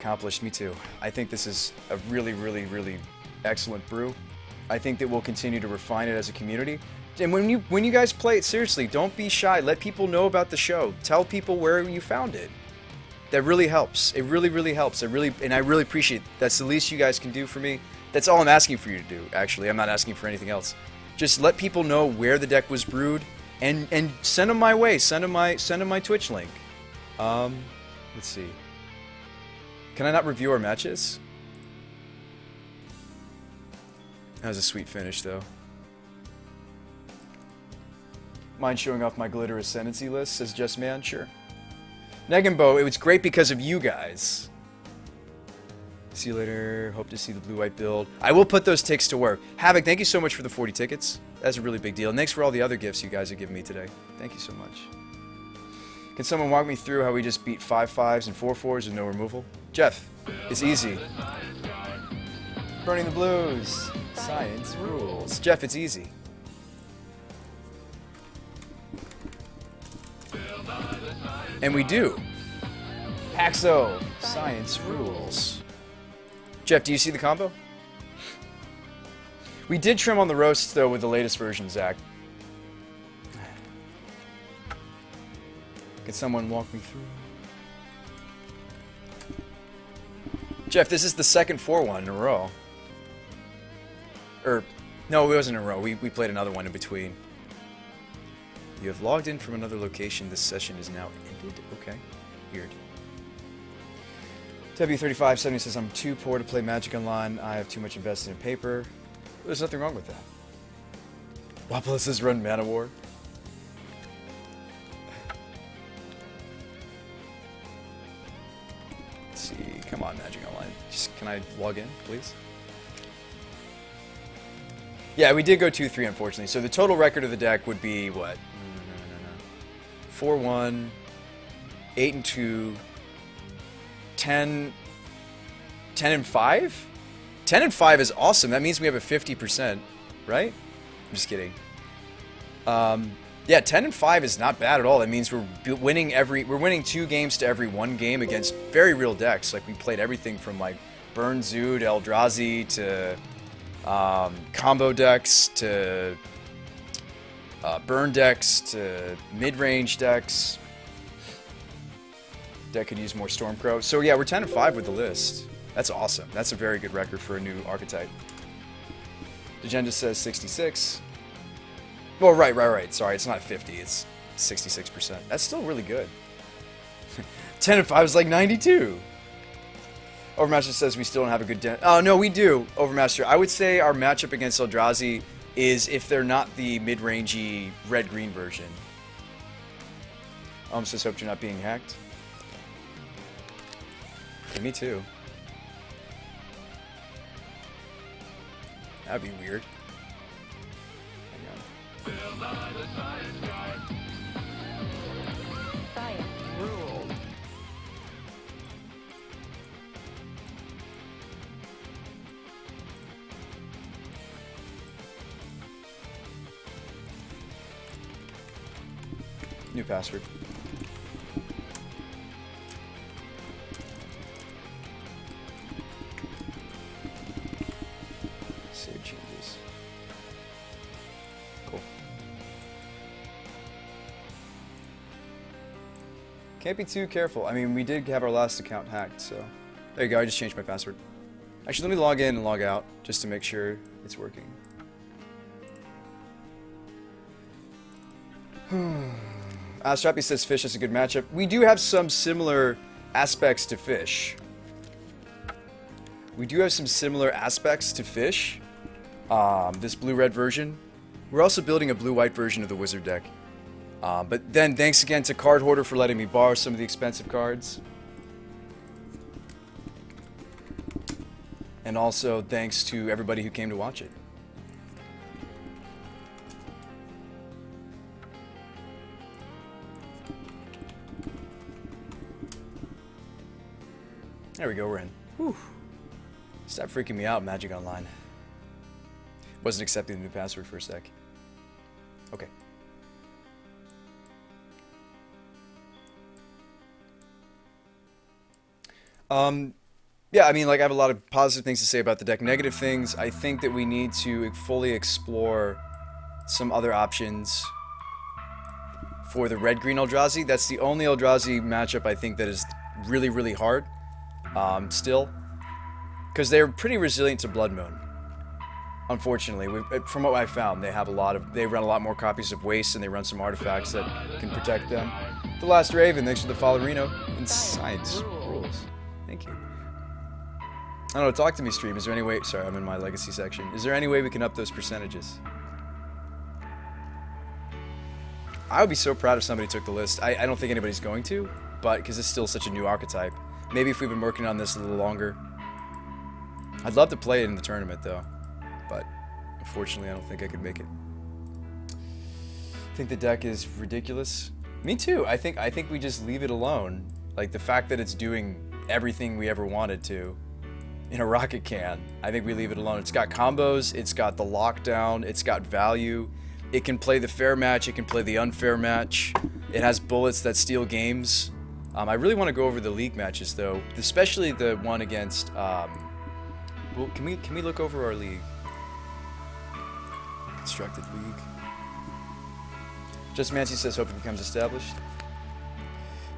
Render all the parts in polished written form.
Accomplished. Me too. I think this is a really, really, really excellent brew. I think that we'll continue to refine it as a community. And when you guys play it, seriously, don't be shy. Let people know about the show. Tell people where you found it. That really helps. It really, really helps. I really appreciate it. That's the least you guys can do for me. That's all I'm asking for you to do, actually. I'm not asking for anything else. Just let people know where the deck was brewed and send them my way. Send them my Twitch link. Let's see. Can I not review our matches? That was a sweet finish, though. Mind showing off my glitter ascendancy list, says Just Man? Sure. Negambo, it was great because of you guys. See you later. Hope to see the blue-white build. I will put those ticks to work. Havoc, thank you so much for the 40 tickets. That's a really big deal. And thanks for all the other gifts you guys have given me today. Thank you so much. Can someone walk me through how we just beat 5/5s and 4/4s with no removal? Jeff, it's easy. Burning the blues. Science rules. Jeff, it's easy. And we do. Haxo. Science rules. Jeff, do you see the combo? We did trim on the roasts, though, with the latest version, Zach. Can someone walk me through? Jeff, this is the second 4-1 in a row. No, it wasn't in a row. We played another one in between. You have logged in from another location. This session is now ended. Okay. Weird. W3570 says, I'm too poor to play Magic Online. I have too much invested in paper. There's nothing wrong with that. Wapala says, run Mana War. Let's see. Come on, Magic Online. Just, can I log in, please? Yeah, we did go 2-3, unfortunately. So the total record of the deck would be, what? 4-1, 8-2, 10-5? 10-5 is awesome. That means we have a 50%, right? I'm just kidding. Yeah, 10-5 is not bad at all. That means we're winning 2 games to every 1 game against very real decks. Like, we played everything from, like, Burn Zoo to Eldrazi to combo decks to burn decks to mid-range decks. Deck could use more Stormcrow. So yeah, we're 10-5 with the list. That's awesome. That's a very good record for a new archetype. Degenda says 66. Well, right. Sorry, it's not 50. It's 66%. That's still really good. 10-5 is like 92. Overmaster says we still don't have a good oh, no, we do, Overmaster. I would say our matchup against Eldrazi is if they're not the mid-rangey red-green version. Says, hope you're not being hacked. Yeah, me too. That'd be weird. Hang on. Science rules. New password. Save changes. Cool. Can't be too careful. I mean, we did have our last account hacked, so... There you go, I just changed my password. Actually, let me log in and log out, just to make sure it's working. Strappy says Fish is a good matchup. We do have some similar aspects to Fish. This blue-red version. We're also building a blue-white version of the Wizard deck. But then thanks again to Card Hoarder for letting me borrow some of the expensive cards. And also thanks to everybody who came to watch it. There we go, we're in. Whew. Stop freaking me out, Magic Online. Wasn't accepting the new password for a sec. Okay. Yeah, I mean, like, I have a lot of positive things to say about the deck. Negative things, I think that we need to fully explore some other options for the red-green Eldrazi. That's the only Eldrazi matchup I think that is really, really hard, still. Because they're pretty resilient to Blood Moon. Unfortunately, from what I found, they run a lot more copies of Waste, and they run some artifacts that can protect them. The Last Raven, thanks for the follow, Reno. And Science Rules. Thank you. I don't know, talk to me, stream. Is there any way... Sorry, I'm in my legacy section. Is there any way we can up those percentages? I would be so proud if somebody took the list. I don't think anybody's going to, but because it's still such a new archetype. Maybe if we've been working on this a little longer. I'd love to play it in the tournament, though. But unfortunately, I don't think I could make it. I think the deck is ridiculous. Me too. I think we just leave it alone. Like, the fact that it's doing everything we ever wanted to in a rocket can. I think we leave it alone. It's got combos, it's got the lockdown, it's got value. It can play the fair match, it can play the unfair match. It has bullets that steal games. I really want to go over the league matches, though, especially the one against... well, can we look over our league? Constructed league. Just Mancy says, hope it becomes established.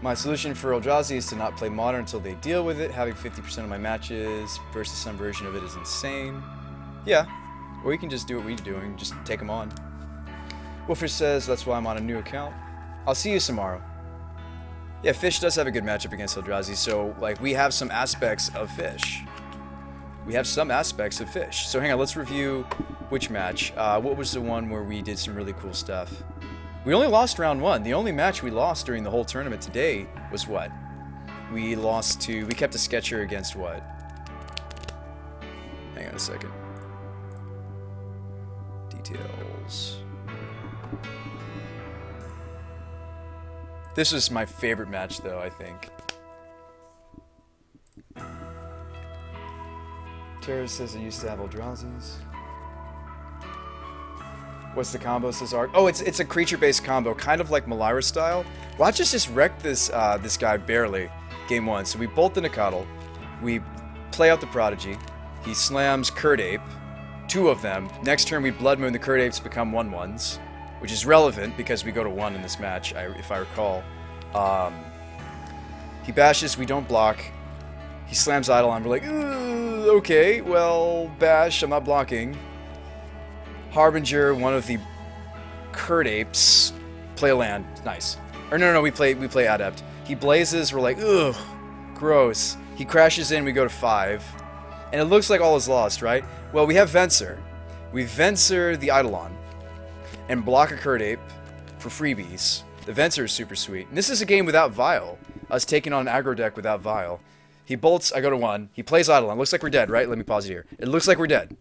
My solution for Eldrazi is to not play Modern until they deal with it. Having 50% of my matches versus some version of it is insane. Yeah, or you can just do what we're doing, just take them on. Wolfer says, that's why I'm on a new account. I'll see you tomorrow. Yeah, Fish does have a good matchup against Eldrazi, so, like, we have some aspects of Fish. So hang on, let's review which match. What was the one where we did some really cool stuff? We only lost round 1. The only match we lost during the whole tournament today was what? We kept a Sketcher against what? Hang on a second. Details. This was my favorite match, though, I think. Tara says I used to have Eldrazi's. What's the combo, says Ark? Oh, it's a creature-based combo, kind of like Malira style. Watch us just wreck this this guy barely. Game 1. So we bolt in a cuddle. We play out the Prodigy. He slams Curd Ape. 2 of them. Next turn we Blood Moon. The Curd Apes become 1/1s, which is relevant because we go to 1 in this match, if I recall. He bashes. We don't block. He slams Eidolon. We're like, ooh, okay, well, bash. I'm not blocking. Harbinger, one of the Curd Apes, play a land. Nice. Or no, we play Adept. He blazes, we're like, ugh, gross. He crashes in, we go to 5. And it looks like all is lost, right? Well, we have Venser. We Venser the Eidolon and block a Curd Ape for freebies. The Venser is super sweet. And this is a game without Vial. Us taking on an aggro deck without Vial. He bolts, I go to 1. He plays Eidolon. Looks like we're dead, right? Let me pause it here. It looks like we're dead.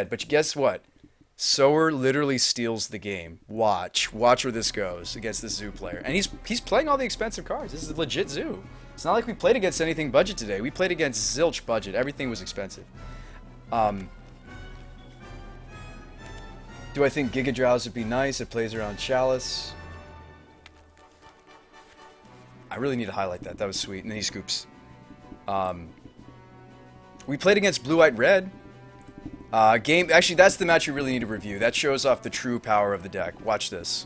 But guess what? Sower literally steals the game. Watch where this goes against this Zoo player. And he's playing all the expensive cards. This is a legit Zoo. It's not like we played against anything budget today. We played against zilch budget. Everything was expensive. Do I think Giga Drowse would be nice? It plays around Chalice. I really need to highlight that. That was sweet. And then he scoops. We played against Blue-White Red. Actually, that's the match we really need to review. That shows off the true power of the deck. Watch this.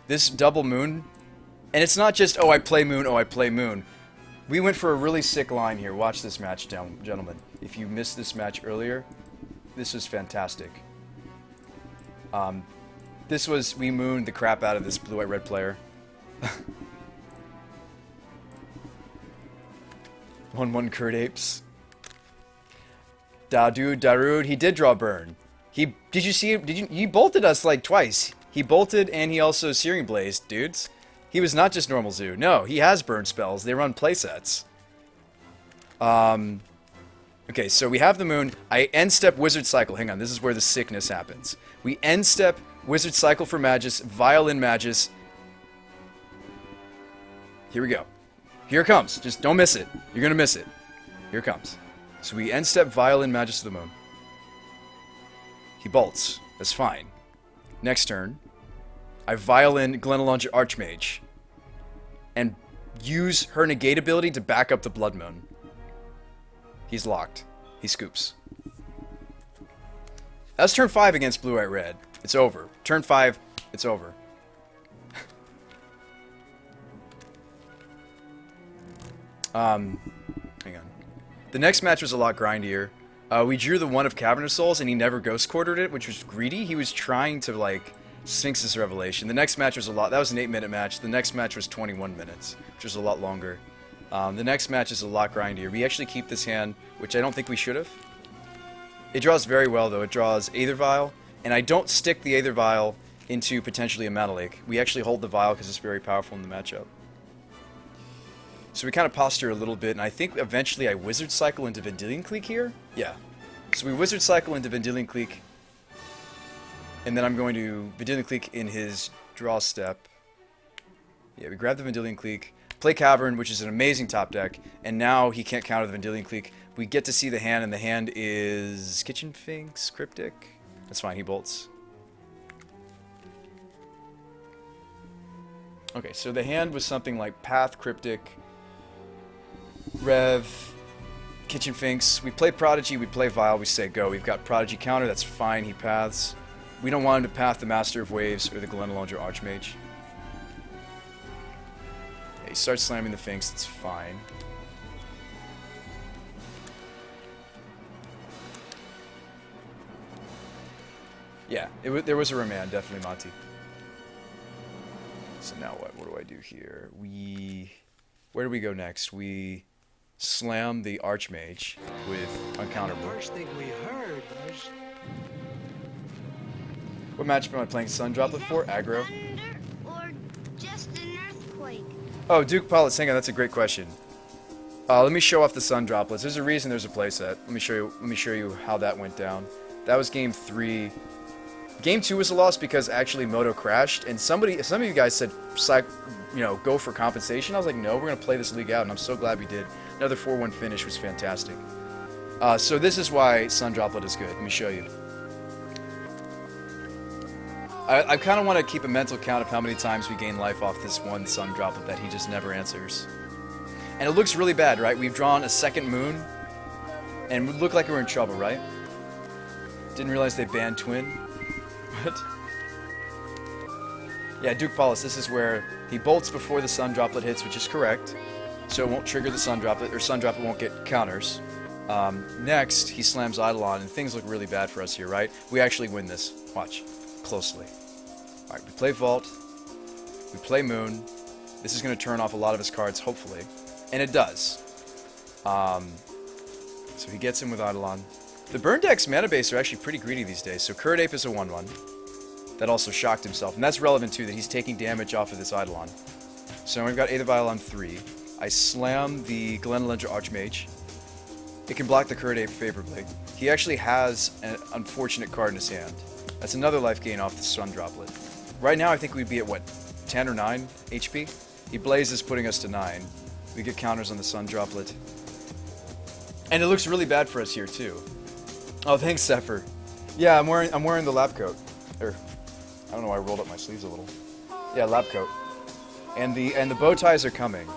This double moon. And it's not just, oh, I play moon, oh, I play moon. We went for a really sick line here. Watch this match, gentlemen. If you missed this match earlier, this was fantastic. We mooned the crap out of this Blue-White Red player. 1/1 Curd Apes. Darude, he did draw Burn. Did you see him? He bolted us like twice. He bolted and he also Searing Blazed, dudes. He was not just normal Zoo. No, he has burn spells. They run playsets. Okay, so we have the moon. I end step Wizard Cycle. Hang on, this is where the sickness happens. We end step Wizard Cycle for Magus, Violin Magus. Here we go. Here it comes. Just don't miss it. You're gonna miss it. Here it comes. So we end step Violin Magus of the Moon. He bolts. That's fine. Next turn, I Violin Glenelonge Archmage and use her negate ability to back up the Blood Moon. He's locked. He scoops. That's turn 5 against blue, white, red. It's over. Turn 5, it's over. Hang on. The next match was a lot grindier. We drew the one of Cavern of Souls, and he never ghost quartered it, which was greedy. He was trying to, like, Sphinx's Revelation. The next match was a lot... That was an 8-minute match. The next match was 21 minutes, which was a lot longer. The next match is a lot grindier. We actually keep this hand, which I don't think we should have. It draws very well, though. It draws Aether Vial, and I don't stick the Aether Vial into potentially a Mana Lake. We actually hold the Vial because it's very powerful in the matchup. So we kind of posture a little bit, and I think eventually I Wizard Cycle into Vendilion Clique here. Yeah. So we Wizard Cycle into Vendilion Clique, and then I'm going to Vendilion Clique in his draw step. Yeah, we grab the Vendilion Clique, play Cavern, which is an amazing top deck, and now he can't counter the Vendilion Clique. We get to see the hand, and the hand is Kitchen Finks, Cryptic. That's fine, he bolts. Okay, so the hand was something like Path, Cryptic, Rev, Kitchen Finks. We play Prodigy, we play Vial, we say go. We've got Prodigy counter, that's fine, he paths. We don't want him to path the Master of Waves or the Glenelondra Archmage. Okay, he starts slamming the Finks, it's fine. Yeah, there was a remand, definitely, Monty. So now what? What do I do here? Where do we go next? We slam the Archmage with Uncounterable. The first thing we heard was... What matchup am I playing Sun Droplet for? Aggro. Or just an earthquake? Oh, Duke Paulus, hang on, that's a great question. Let me show off the Sun Droplets. There's a reason there's a playset. Let me show you how that went down. That was game 3. Game 2 was a loss because actually Moto crashed, and some of you guys said, go for compensation. I was like, no, we're gonna play this league out, and I'm so glad we did. Another 4-1 finish was fantastic. So this is why Sun Droplet is good. Let me show you. I kind of want to keep a mental count of how many times we gain life off this one Sun Droplet that he just never answers. And it looks really bad, right? We've drawn a second moon, and we look like we're in trouble, right? Didn't realize they banned Twin. What? Yeah, Duke Paulus, this is where he bolts before the Sun Droplet hits, which is correct. So it won't trigger the Sun Droplet, or Sun Droplet won't get counters. Next, he slams Eidolon, and things look really bad for us here, right? We actually win this. Watch. Closely. Alright, we play Vault. We play Moon. This is going to turn off a lot of his cards, hopefully. And it does. So he gets in with Eidolon. The burn deck's mana base are actually pretty greedy these days. So Curd Ape is a 1-1. That also shocked himself. And that's relevant too, that he's taking damage off of this Eidolon. So we've got Aether Vial on 3. I slam the Glenelendra Archmage. It can block the Curd Ape favorably. He actually has an unfortunate card in his hand. That's another life gain off the Sun Droplet. Right now I think we'd be at what, 10 or 9 HP? He blazes, putting us to 9. We get counters on the Sun Droplet. And it looks really bad for us here too. Oh, thanks, Zephyr. Yeah, I'm wearing the lab coat. Or, I don't know why I rolled up my sleeves a little. Yeah, lab coat. And the bow ties are coming.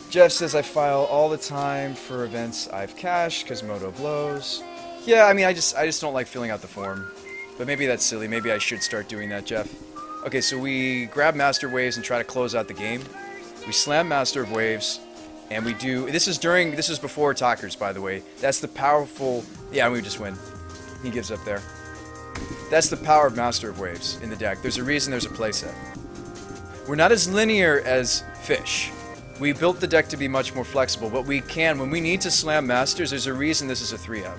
Jeff says I file all the time for events I've cashed because Moto blows. Yeah, I mean I just don't like filling out the form. But maybe that's silly. Maybe I should start doing that, Jeff. Okay, so we grab Master of Waves and try to close out the game. We slam Master of Waves. And we do... This is before Talkers, by the way. That's the powerful... Yeah, we just win. He gives up there. That's the power of Master of Waves in the deck. There's a reason there's a playset. We're not as linear as Fish. We built the deck to be much more flexible, but we can... When we need to slam Masters, there's a reason this is a 3F.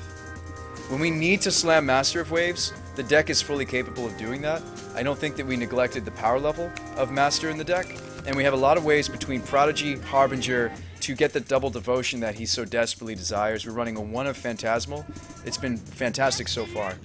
When we need to slam Master of Waves, the deck is fully capable of doing that. I don't think that we neglected the power level of Master in the deck. And we have a lot of ways between Prodigy, Harbinger... to get the double devotion that he so desperately desires. We're running a 1 of Phantasmal. It's been fantastic so far.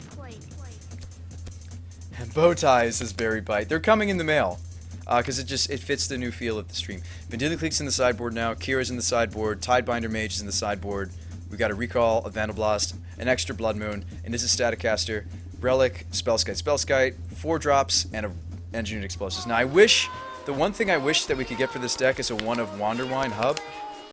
And bow ties, says Berry Bite. They're coming in the mail. Because it fits the new feel of the stream. Vendilion Clique's in the sideboard now. Kira's in the sideboard. Tidebinder Mage is in the sideboard. We've got a Recall, a Vandalblast, an extra Blood Moon, and this is Staticaster, Relic, Spellskite, 4 drops, and a Engineered Explosives. Now I wish... The one thing I wish that we could get for this deck is a 1 of Wanderwine Hub,